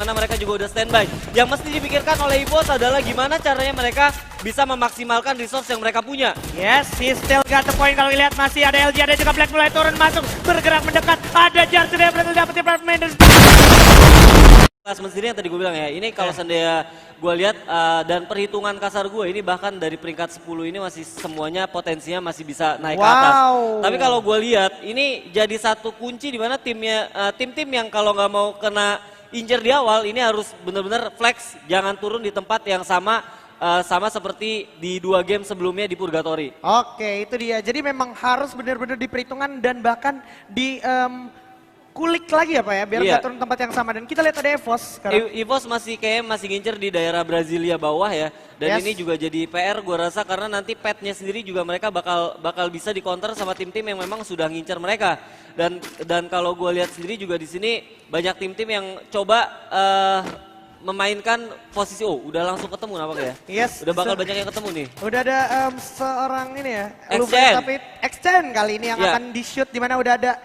karena mereka juga udah standby. Yang mesti dipikirkan oleh EVOS adalah gimana caranya mereka bisa memaksimalkan resource yang mereka punya. Yes, he still got the point. Kalau lihat masih ada LG, ada juga Black mulai turun masuk, bergerak mendekat. Ada Jar sudah berhasil dapetin Mendes. Klasmen sendiri yang tadi gue bilang ya, ini kalau seandainya gue lihat dan perhitungan kasar gue ini bahkan dari peringkat 10 ini masih semuanya potensinya masih bisa naik ke atas. Tapi kalau gue lihat ini jadi satu kunci di mana tim-tim yang kalau nggak mau kena injer di awal ini harus benar-benar flex, jangan turun di tempat yang sama seperti di 2 game sebelumnya di Purgatory. Oke, itu dia. Jadi memang harus benar-benar diperhitungkan dan bahkan di kulik lagi ya Pak ya, biar nggak turun tempat yang sama. Dan kita lihat ada EVOS sekarang. EVOS masih ngincer di daerah Brasilia bawah ya. Dan ini juga jadi PR gue rasa karena nanti petnya sendiri juga mereka bakal bisa di-counter sama tim-tim yang memang sudah ngincer mereka. Dan kalau gue lihat sendiri juga di sini banyak tim-tim yang coba memainkan posisi, udah langsung ketemu nampaknya ya? Yes. Udah bakal banyak yang ketemu nih. Udah ada seorang ini ya, Exchen. tapi Exchen kali ini yang akan di-shoot, dimana udah ada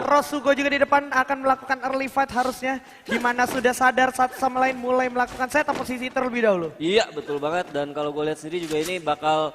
Rosugo juga di depan akan melakukan early fight harusnya, dimana sudah sadar satu sama lain mulai melakukan setup posisi terlebih dahulu. Iya betul banget, dan kalau gue lihat sendiri juga ini bakal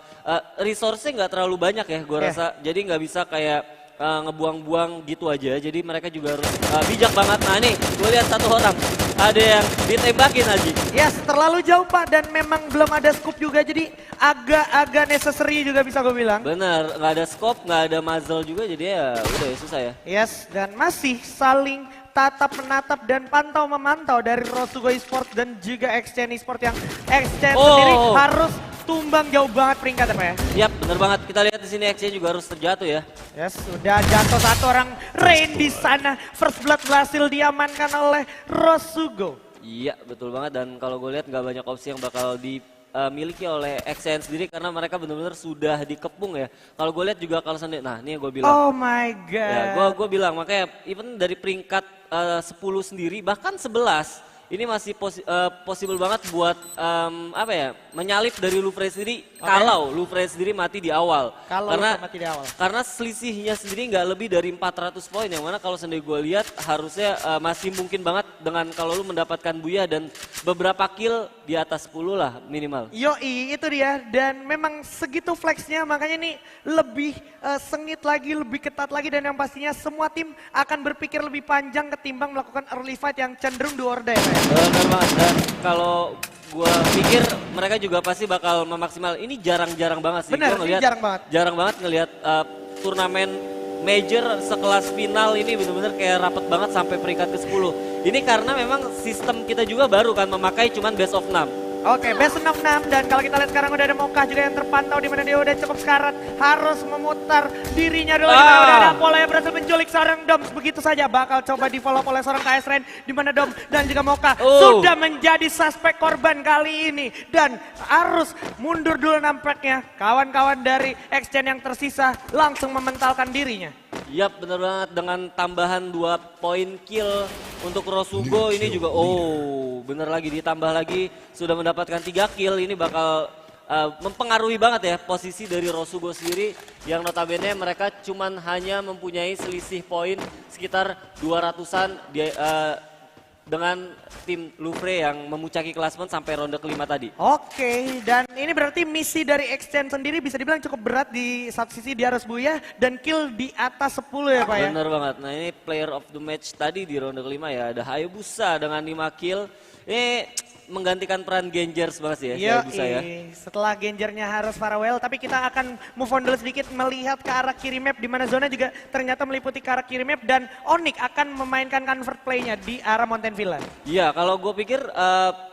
resource-nya nggak terlalu banyak ya gue rasa, jadi nggak bisa kayak ngebuang-buang gitu aja, jadi mereka juga harus bijak banget. Nah nih, gue lihat satu orang, ada yang ditembakin Aji. Yes, terlalu jauh Pak, dan memang belum ada scoop juga, jadi agak necessary juga bisa gue bilang. Bener, nggak ada scope, nggak ada muzzle juga, jadi ya udah ya susah ya. Yes, dan masih saling tatap menatap dan pantau memantau dari Rosugo Esports dan juga Exchen Esports, yang Exchen sendiri harus tumbang jauh banget peringkat apa ya? Yap, bener banget. Kita lihat di sini Exchen juga harus terjatuh ya. Yes, sudah jatuh satu orang. Rain di sana. First blood berhasil diamankan oleh Rosugo. Iya, betul banget. Dan kalau gue lihat nggak banyak opsi yang bakal dimiliki oleh Exchen sendiri karena mereka benar-benar sudah dikepung ya. Kalau gue lihat juga kalau sendiri, nah ini yang gue bilang. Oh my god. Ya, gue bilang makanya even dari peringkat 10 sendiri bahkan 11. Ini masih possible banget buat menyalip dari Lufrey sendiri kalau Lufrey sendiri mati di awal. Karena selisihnya sendiri nggak lebih dari 400 poin, yang mana kalau sendiri gue lihat harusnya masih mungkin banget dengan kalau lu mendapatkan Buyah dan beberapa kill di atas 10 lah minimal. Yoi, itu dia, dan memang segitu flexnya, makanya ini lebih sengit lagi, lebih ketat lagi, dan yang pastinya semua tim akan berpikir lebih panjang ketimbang melakukan early fight yang cenderung do or die. Benar banget, dan kalau gue pikir mereka juga pasti bakal memaksimal. Ini jarang-jarang banget sih. Benar, ini jarang banget. Jarang banget ngelihat turnamen major sekelas final ini benar-benar kayak rapet banget sampai peringkat ke-10. Ini karena memang sistem kita juga baru kan memakai cuman best of 6. Oke, best of 6, dan kalau kita lihat sekarang udah ada Mocha juga yang terpantau, di mana dia udah cukup sekarat, harus memutar dirinya dulu. Udah ada Apollo yang berhasil menculik seorang Doms, begitu saja bakal coba di follow oleh seorang KS Rain, di mana Dom dan juga Mocha sudah menjadi suspek korban kali ini, dan harus mundur dulu nampaknya. Kawan-kawan dari Exchen yang tersisa langsung mementalkan dirinya. Yap, bener banget, dengan tambahan 2 poin kill untuk Rosugo ini juga bener lagi ditambah lagi sudah mendapatkan 3 kill. Ini bakal mempengaruhi banget ya posisi dari Rosugo sendiri, yang notabene mereka cuman hanya mempunyai selisih poin sekitar 200-an dengan tim Lufrey yang memuncaki klasmen sampai ronde kelima tadi. Oke, dan ini berarti misi dari Exchen sendiri bisa dibilang cukup berat. Di satu sisi dia harus Buyah dan kill di atas 10 ya Pak ya? Bener banget, nah ini player of the match tadi di ronde kelima ya, ada Hayabusa dengan 5 kill. Ini menggantikan peran Gengers banget sih ya, Hayabusa ya. Setelah Gengernya harus farewell, tapi kita akan move on dulu sedikit melihat ke arah kiri map, di mana zona juga ternyata meliputi ke arah kiri map, dan Onyx akan memainkan convert play-nya di arah Mountain Villa. Iya, kalau gue pikir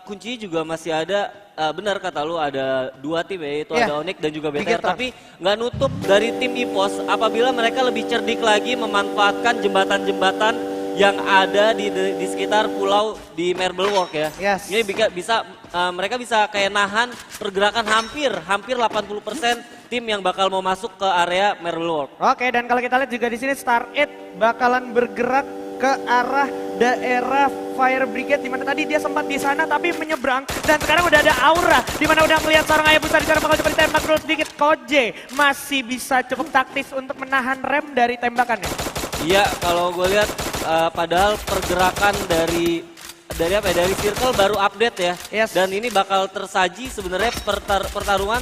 kuncinya juga masih ada, benar kata lu, ada 2 tim ya, yaitu ada Onyx dan juga BTR, tapi nggak nutup dari tim EVOS apabila mereka lebih cerdik lagi memanfaatkan jembatan-jembatan yang ada di sekitar pulau di Marble Walk ya. Ini mereka bisa kayak nahan pergerakan hampir 80% tim yang bakal mau masuk ke area Marble Walk. Oke, dan kalau kita lihat juga di sini Star 8 bakalan bergerak ke arah daerah Fire Brigade, di mana tadi dia sempat di sana tapi menyeberang, dan sekarang udah ada Aura di mana udah melihat seorang Hayabusa di sana bakal coba ditembak dulu sedikit. Koje masih bisa cukup taktis untuk menahan rem dari tembakannya. Iya, kalau gue lihat padahal pergerakan dari dari Circle baru update ya. Yes. Dan ini bakal tersaji sebenarnya pertarungan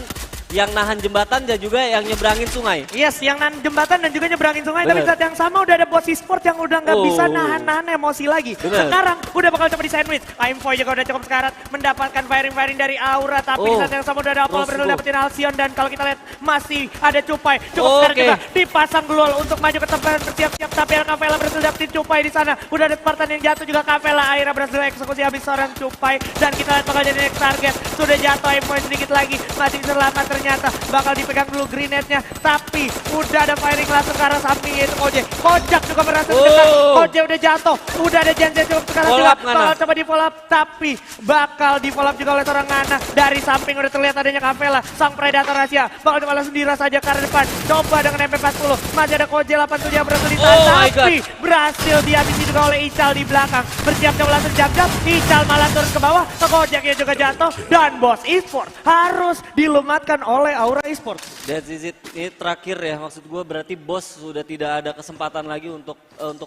yang nahan jembatan dan juga yang nyebrangin sungai. Yes, yang nahan jembatan dan juga nyebrangin sungai. Bener. Tapi saat yang sama udah ada bos e-sport yang udah nggak bisa nahan-nahan emosi lagi. Bener. Sekarang udah bakal coba di sandwich. Aimfoy juga udah cukup sekarat mendapatkan firing-firing dari Aura. Tapi di saat yang sama udah ada Apollo berhasil dapetin Alcyon. Dan kalau kita lihat masih ada Cupai. Cukup sekarat juga dipasang Glul untuk maju ke tempat bersiap-siap. Tapi Kavela berhasil dapetin Cupai di sana. Udah ada Spartan yang jatuh juga Kavela. Akhirnya berhasil eksekusi habis seorang Cupai. Dan kita lihat bakal jadi next target. Sudah jatuh Aimfoy sedikit lagi. Masih selamat ternyata bakal dipegang dulu grenade-nya, tapi udah ada firing langsung ke arah samping yaitu Koje. Kojak juga berhasil mendekat. Koje udah jatuh, udah ada Jansen cukup sekarang juga. Bakal coba di follow up, tapi bakal di follow up juga oleh seorang Ngana. Dari samping udah terlihat adanya Kavela, sang predator rahasia. Bakal coba langsung diras saja ke arah depan. Coba dengan MP40, masih ada Koje 87 yang berhasil ditahan, tapi berhasil dihabisi juga oleh Ical di belakang. Bersiap coba langsung jam-jam, Ical malah turun ke bawah, Kojaknya juga jatuh, dan bos e-sport harus dilumatkan oleh Aura Esports. That's it. Ini terakhir ya, maksud gue berarti bos sudah tidak ada kesempatan lagi untuk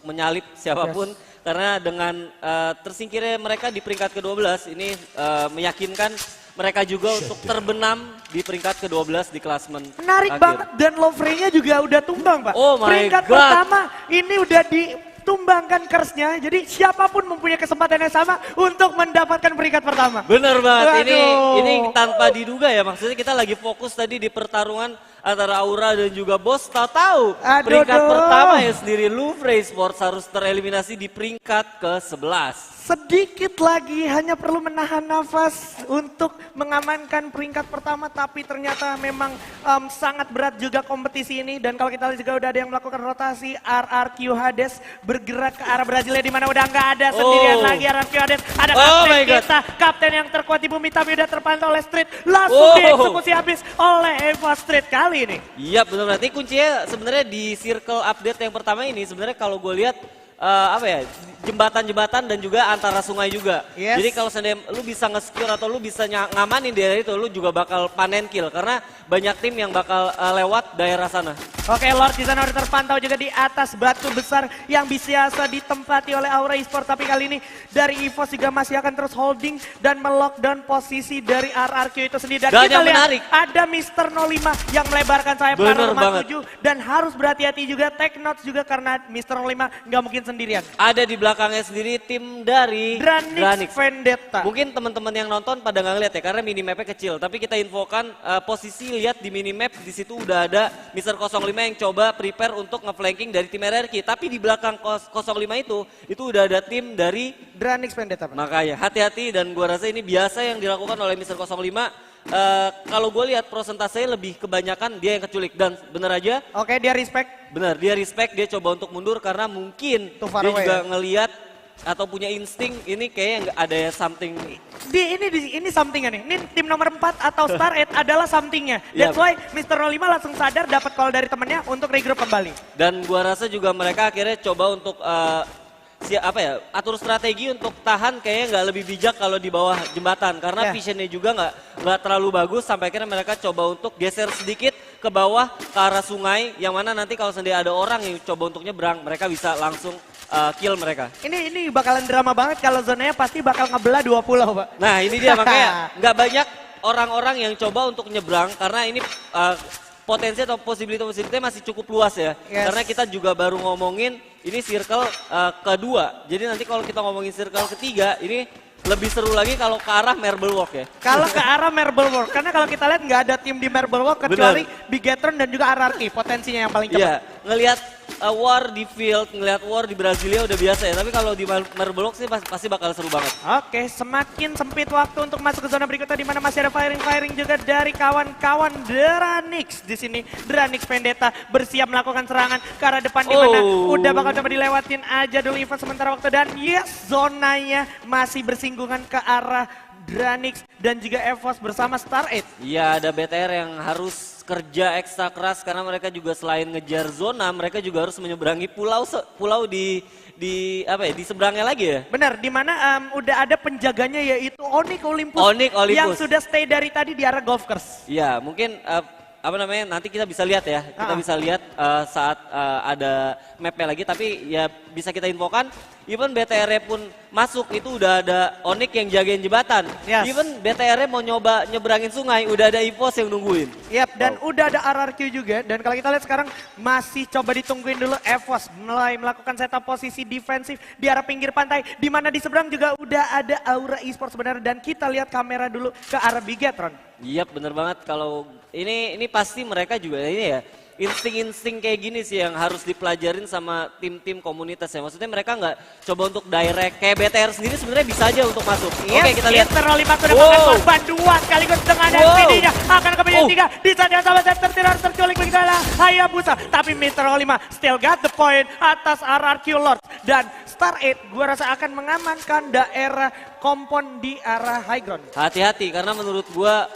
menyalip siapapun. Karena dengan tersingkirnya mereka di peringkat ke-12 ini meyakinkan mereka juga untuk terbenam di peringkat ke-12 di klasemen. Menarik banget dan Lovre-nya juga udah tumbang, Pak. Oh my peringkat God. pertama ini udah ditumbangkan curse-nya. Jadi siapapun mempunyai kesempatan yang sama untuk mendapatkan peringkat pertama. Bener banget, Waduh. ini tanpa diduga ya, maksudnya kita lagi fokus tadi di pertarungan antara Aura dan juga Bos, tahu peringkat pertama ya sendiri Louvre Sports harus tereliminasi di peringkat ke-11. Sedikit lagi hanya perlu menahan nafas untuk mengamankan peringkat pertama, tapi ternyata memang sangat berat juga kompetisi ini. Dan kalau kita lihat juga udah ada yang melakukan rotasi, RRQ Hades bergerak ke arah Brasilia di mana udah nggak ada sendirian lagi RRQ Hades. Ada kapten kita, kapten yang terkuat di bumi tapi udah terpantau oleh Street, langsung dieksekusi habis oleh Eva Street kali ini. Iya benar, berarti kuncinya sebenarnya di circle update yang pertama ini sebenarnya kalau gue lihat jembatan-jembatan dan juga antara sungai juga. Yes. Jadi kalau seandainya lu bisa nge-secure atau lu bisa ngamanin daerah itu, lu juga bakal panen kill karena banyak tim yang bakal lewat daerah sana. Oke, Lord di sana udah terpantau juga di atas batu besar yang biasa ditempati oleh Aura Esports. Tapi kali ini dari EVOS juga masih akan terus holding dan melockdown posisi dari RRQ itu sendiri. Dan kita lihat menarik, ada Mr. 05 yang melebarkan sayap ke arah rumah 7 dan harus berhati-hati juga take notes juga karena Mr. 05 nggak mungkin sendirian. Ada di belakangnya sendiri tim dari Dranix Vendetta. Mungkin teman-teman yang nonton pada nggak ngeliat ya karena minimapnya kecil. Tapi kita infokan posisi lihat di minimap di situ udah ada Mr. 05 yang coba prepare untuk nge-flanking dari tim RRQ. Tapi di belakang 05 itu udah ada tim dari Dranix Vendetta. Makanya hati-hati dan gua rasa ini biasa yang dilakukan oleh Mr. 05. Kalau gue lihat prosentasenya lebih kebanyakan dia yang keculik dan bener aja. Oke, dia respect. Bener, dia respect, dia coba untuk mundur karena mungkin dia juga ngelihat atau punya insting ini kayaknya nggak ada something. Ini somethingnya nih. Ini tim nomor 4 atau Star 8 adalah somethingnya. That's why Mr. 05 langsung sadar dapat call dari temennya untuk regroup kembali. Dan gua rasa juga mereka akhirnya coba untuk atur strategi untuk tahan kayaknya nggak lebih bijak kalau di bawah jembatan karena visionnya juga nggak terlalu bagus sampai akhirnya mereka coba untuk geser sedikit ke bawah ke arah sungai yang mana nanti kalau sendiri ada orang yang coba untuk nyebrang mereka bisa langsung kill mereka. Ini bakalan drama banget kalau zonanya pasti bakal ngebelah 2 pulau, Pak. Nah ini dia makanya nggak banyak orang-orang yang coba untuk nyebrang karena ini potensi atau posibilitasnya masih cukup luas ya. Karena kita juga baru ngomongin ini circle kedua. Jadi nanti kalau kita ngomongin circle ketiga ini lebih seru lagi kalau ke arah Marble Walk ya. Kalau ke arah Marble Walk, karena kalau kita lihat nggak ada tim di Marble Walk kecuali Bigetron dan juga RRQ potensinya yang paling cepat. Iya, ngelihat war di field, ngelihat war di Brasilia udah biasa ya. Tapi kalau di Marble Walk sih pasti bakal seru banget. Oke, semakin sempit waktu untuk masuk ke zona berikutnya di mana masih ada firing juga dari kawan-kawan Dranix di sini. Dranix Vendetta bersiap melakukan serangan ke arah depan di mana udah bakal coba dilewatin aja dulu event sementara waktu dan yes, zonanya masih bersinggungan ke arah Dranix dan juga EVOS bersama Star 8. Iya, ada BTR yang harus kerja ekstra keras karena mereka juga selain ngejar zona, mereka juga harus menyeberangi pulau di seberangnya lagi ya. Benar, di mana udah ada penjaganya yaitu Onyx Olympus. Yang sudah stay dari tadi di arah golf course. Iya, mungkin nanti kita bisa lihat ya. Kita bisa lihat saat ada mapnya lagi, tapi ya bisa kita infokan even BTR pun masuk itu udah ada Onyx yang jagain jembatan. Yes. Even BTR-nya mau nyoba nyebrangin sungai, udah ada EVOS yang nungguin. Yap, dan udah ada RRQ juga. Dan kalau kita lihat sekarang masih coba ditungguin dulu EVOS mulai melakukan setup posisi defensif di arah pinggir pantai. Di mana di seberang juga udah ada Aura Esports sebenarnya. Dan kita lihat kamera dulu ke arah Bigetron. Yap, bener banget. Kalau ini pasti mereka juga ini ya. Insting-insting kayak gini sih yang harus dipelajarin sama tim-tim komunitas ya. Maksudnya mereka nggak coba untuk direct. Kayak BTR sendiri sebenarnya bisa aja untuk masuk. Yes, Oke, kita lihat. Interlolimak sudah makan korban 2 sekaligus dengan SPD-nya. Akan ke menit 3. Di saat yang sama Scepter tidak terculik begitu adalah Hayabusa. Tapi Mr. 5 still got the point atas RRQ Lord. Dan Star 8 gua rasa akan mengamankan daerah kompon di arah high ground. Hati-hati karena menurut gua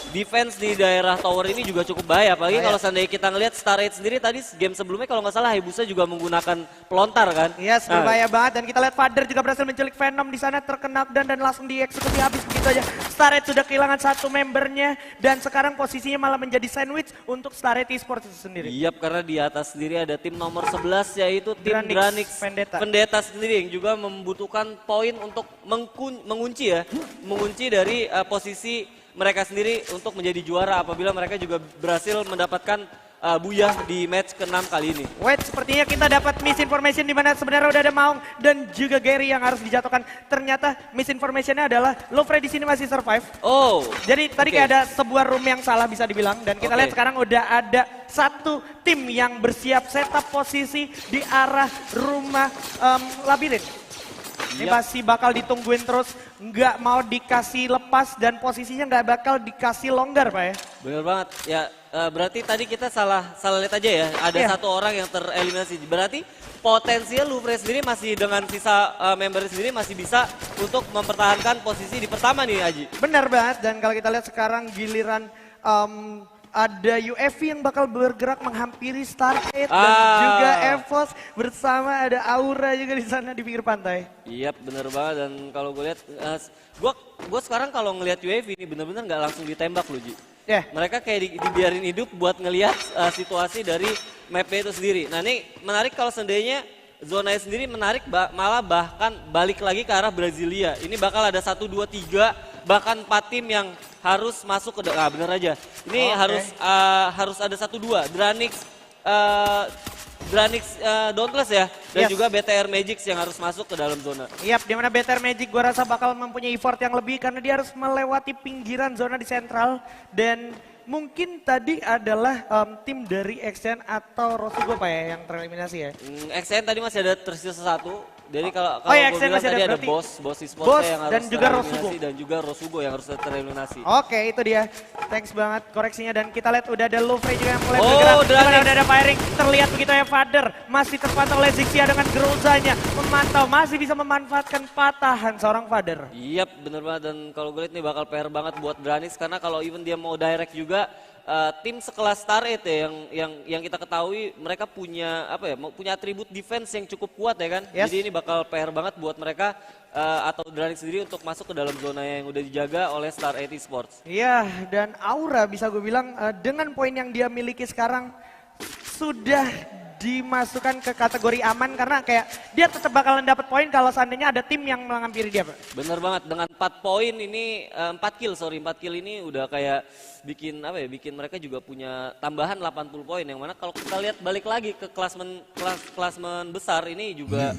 defense di daerah tower ini juga cukup bahaya. Apalagi kalau seandainya kita ngelihat Star 8 sendiri tadi game sebelumnya kalau nggak salah Hayabusa juga menggunakan pelontar kan. Yes, berbahaya banget. Dan kita lihat Father juga berhasil menculik Venom di sana terkena dan langsung dieksekusi habis begitu aja. Star 8 sudah kehilangan satu membernya dan sekarang posisinya malah menjadi sandwich untuk Star 8 Esports itu sendiri. Iya, karena di atas sendiri ada tim nomor 11 yaitu tim Dranix Vendetta sendiri yang juga membutuhkan poin untuk mengunci dari posisi mereka sendiri untuk menjadi juara apabila mereka juga berhasil mendapatkan buyah di match ke-6 kali ini. Wait, sepertinya kita dapat misinformation di mana sebenarnya udah ada Maung dan juga Gary yang harus dijatuhkan. Ternyata misinformationnya adalah Lufre di sini masih survive. Oh. Jadi tadi kayak ada sebuah room yang salah bisa dibilang dan kita lihat sekarang udah ada satu tim yang bersiap setup posisi di arah rumah labirin. Ini masih bakal ditungguin terus, nggak mau dikasih lepas dan posisinya nggak bakal dikasih longgar Pak ya. Bener banget, ya berarti tadi kita salah lihat aja ya, ada satu orang yang tereliminasi. Berarti potensial Lufre sendiri masih dengan sisa member sendiri masih bisa untuk mempertahankan posisi di pertama nih Aji. Benar banget, dan kalau kita lihat sekarang giliran ada UFV yang bakal bergerak menghampiri Star 8 dan juga EVOS bersama ada Aura juga di sana di pinggir pantai. Iya bener banget, dan kalau gue lihat, gue sekarang kalau ngelihat UFV ini bener-bener nggak langsung ditembak loh Ji. Mereka kayak dibiarin hidup buat ngelihat situasi dari mapnya itu sendiri. Nah ini menarik kalau seandainya zonanya sendiri menarik, malah bahkan balik lagi ke arah Brasilia. Ini bakal ada 1, 2, 3 bahkan 4 tim yang harus masuk ke bener aja. Ini harus ada 1, 2 Dranix Dauntless ya, dan juga BTR Magic yang harus masuk ke dalam zona. Yap, dimana BTR Magic gue rasa bakal mempunyai effort yang lebih karena dia harus melewati pinggiran zona di sentral dan mungkin tadi adalah tim dari XN atau Rosugo Pak ya yang tereliminasi ya. XN tadi masih ada tersisa 1. Jadi kalau XN gue bilang masih tadi ada berarti Boss Esports yang harus dan juga Rosugo. Dan juga Rosugo yang harus tereliminasi. Oke, itu dia. Thanks banget koreksinya, dan kita lihat udah ada Lufre juga yang mulai bergerak. Udah ada firing, terlihat begitu ya. Father masih terpantau oleh Zixia dengan Grozanya memantau, masih bisa memanfaatkan patahan seorang Father. Iya bener banget, dan kalau gue lihat nih bakal PR banget buat Dranix karena kalau even dia mau direct juga tim sekelas Star 8 ya yang kita ketahui mereka punya punya atribut defense yang cukup kuat ya kan. Jadi ini bakal PR banget buat mereka atau Dranix sendiri untuk masuk ke dalam zona yang udah dijaga oleh Star 8 Esports. Iya, dan Aura bisa gue bilang dengan poin yang dia miliki sekarang sudah dimasukkan ke kategori aman karena kayak dia tetap bakalan dapat poin kalau seandainya ada tim yang menghampiri dia, Pak. Bener banget, dengan 4 poin ini 4 kill ini udah kayak bikin mereka juga punya tambahan 80 poin, yang mana kalau kita lihat balik lagi ke klasmen besar ini juga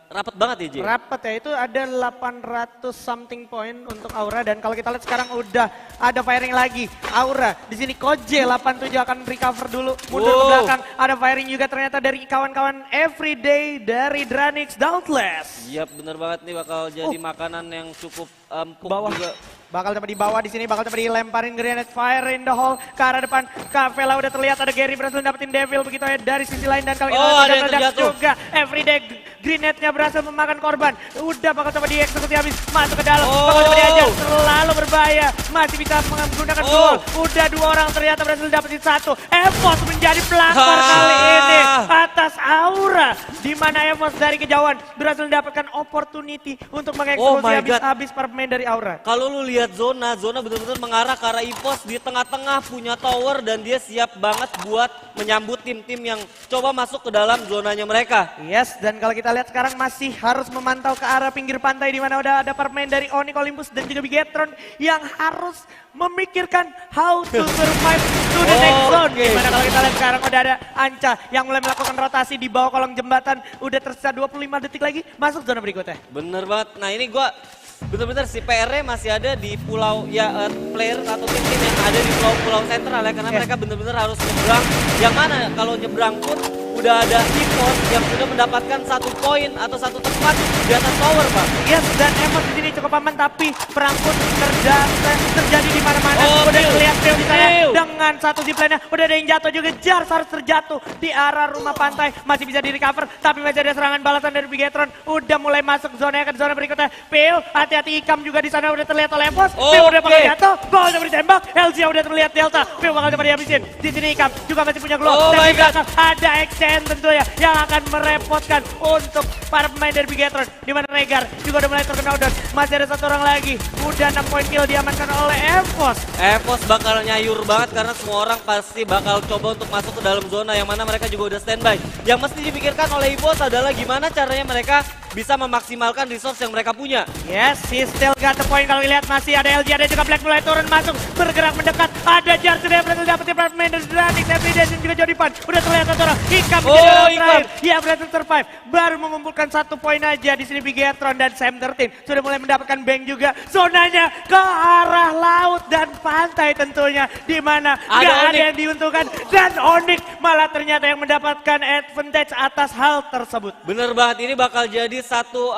rapat banget ya, Ji? Rapat ya, itu ada 800 something point untuk Aura, dan kalau kita lihat sekarang udah ada firing lagi. Aura, di sini Koje 87 akan recover dulu, mundur ke belakang. Ada firing juga ternyata dari kawan-kawan Everyday dari Dranix Dauntless. Iya bener banget nih, bakal jadi makanan yang cukup empuk juga. Bakal coba dibawa di sini, bakal coba dilemparin grenade fire in the hole ke arah depan. Kavela udah terlihat, ada Gary berhasil dapetin Devil begitu ya dari sisi lain, dan kalau kita lihat juga Everyday grenade-nya berhasil memakan korban. Udah bakal coba dieksekusi habis, masuk ke dalam, bakal coba diajar, selalu berbahaya, masih bisa menggunakan duel. Udah 2 orang ternyata berhasil dapetin 1. EVOS menjadi pelakor kali ini atas Aura, di mana EVOS dari kejauhan berhasil mendapatkan opportunity untuk mengeksekusi habis para pemain dari Aura. Kalau lu lihat zona benar-benar mengarah ke arah EVOS di tengah-tengah punya tower dan dia siap banget buat menyambut tim-tim yang coba masuk ke dalam zonanya mereka. Yes, dan kalau kita lihat sekarang masih harus memantau ke arah pinggir pantai di mana udah ada permain dari Onyx Olympus dan juga Bigetron yang harus memikirkan how to survive to the next zone. Dimana kalau kita lihat sekarang udah ada Anca yang mulai melakukan rotasi di bawah kolong jembatan. Udah tersisa 25 detik lagi masuk zona berikutnya. Bener banget. Nah ini gua bener-bener si PR-nya masih ada di pulau ya player atau tim-tim yang ada di pulau-pulau sentral ya karena mereka bener-bener harus nyebrang. Yang mana kalau nyebrang pun udah ada EVOS yang sudah mendapatkan 1 poin atau 1 tempat di atas tower, Pak. Yes, dan EVOS di sini cukup aman tapi perang pun terjadi di mana-mana. Udah terlihat Phil di sana dengan 1 zipline-nya. Udah ada yang jatuh juga, Jars harus terjatuh di arah rumah pantai. Masih bisa di recover tapi masih ada serangan balasan dari Bigetron. Udah mulai masuk zona ke zona berikutnya. Phil, hati-hati Ikam juga di sana udah terlihat oleh EVOS. Phil udah bakal jatuh, bakal coba ditembak. LG udah terlihat Delta. Phil bakal coba dihabisin. Di sini Ikam juga masih punya glow. Dan di belakang ada XCN tentunya yang akan merepotkan untuk para pemain dari Bigetron. Di mana Regar juga udah mulai terkena down. Masih ada 1 orang lagi. Udah 6 poin kill diamankan oleh EVOS. EVOS bakal nyayur banget karena semua orang pasti bakal coba untuk masuk ke dalam zona yang mana mereka juga udah standby. Yang mesti dipikirkan oleh EVOS adalah gimana caranya mereka bisa memaksimalkan resource yang mereka punya. Yes, he still got the point. Kalau lihat masih ada LG, ada juga Black mulai turun masuk, bergerak mendekat. Ada Jar sudah berhasil dapetin pemain dari Dranix, Evidence dan juga Jodipan. Udah terlihat satu orang. Hikam menjadi orang terakhir. Dia berhasil survive. Baru mengumpulkan 1 poin aja di sini Bigetron dan Sam 13 sudah mulai mendapatkan bank juga. Zonanya ke arah laut dan pantai tentunya, di mana nggak ada yang diuntungkan dan Onyx malah ternyata yang mendapatkan advantage atas hal tersebut. Bener banget, ini bakal jadi satu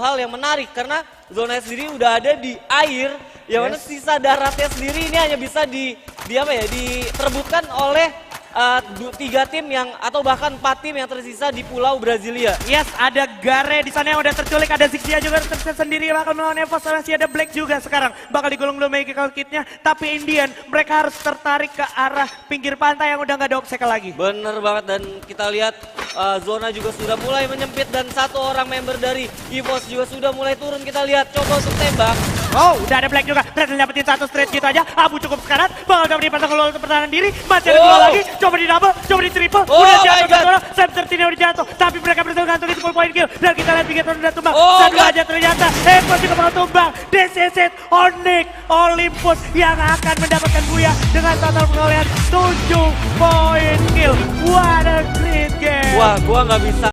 hal yang menarik karena zona sendiri udah ada di air, yang mana sisa daratnya sendiri ini hanya bisa diterbutkan oleh 3 tim yang atau bahkan 4 tim yang tersisa di Pulau Brasilia. Yes, ada Gare di sana yang udah terculik, ada Zixia juga tersisa sendiri bakal melawan EVOS, masih ada Black juga sekarang bakal digulung dulu magical kitnya, tapi Indian mereka harus tertarik ke arah pinggir pantai yang udah nggak ada obstacle lagi. Bener banget, dan kita lihat zona juga sudah mulai menyempit dan 1 orang member dari EVOS juga sudah mulai turun. Kita lihat coba untuk tembak. Oh, udah ada Black juga, berhasil dapetin 1 straight gitu aja. Abu cukup sekarat, bakal coba dipasang keluar untuk pertahanan diri. Masih ada 2 lagi, coba di double, coba di triple. Udah jatuh satu orang, Sam 13 udah jatuh. Tapi mereka berhasil gantung itu 10 poin kill. Dan kita lihat Bigetron udah tumbang. Satu aja ternyata, EVOS juga bakal tumbang. This is it, Onyx Olympus yang akan mendapatkan buya dengan total perolehan 7 poin kill. What a great game. Wah, gua nggak bisa